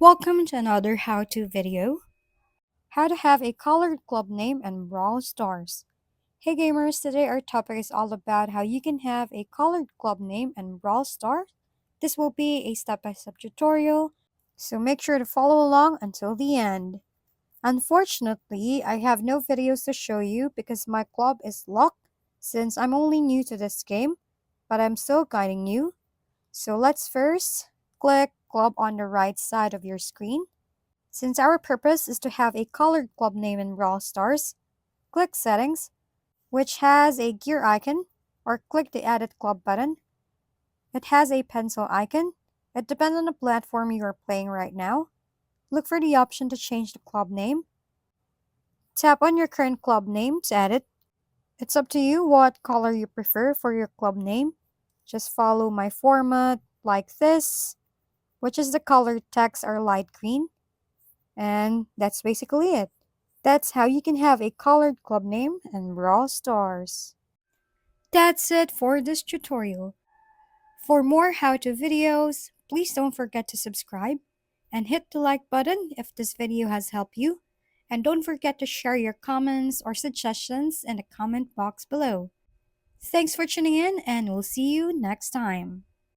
Welcome to another how-to video. How to have a colored club name in Brawl Stars. Hey gamers, today our topic is all about how you can have a colored club name in Brawl Stars. This will be a step-by-step tutorial, so make sure to follow along until the end. Unfortunately, I have no videos to show you because my club is locked since I'm only new to this game, but I'm still guiding you. So let's first click club on the right side of your screen. Since our purpose is to have a colored club name in Brawl Stars, click Settings, which has a gear icon, or click the Edit Club button. It has a pencil icon. It depends on the platform you are playing right now. Look for the option to change the club name. Tap on your current club name to edit. It's up to you what color you prefer for your club name. Just follow my format like this, which is the color text are light green. And that's basically it. That's how you can have a colored club name in Brawl Stars. That's it for this tutorial. For more how-to videos, please don't forget to subscribe and hit the like button if this video has helped you. And don't forget to share your comments or suggestions in the comment box below. Thanks for tuning in and we'll see you next time.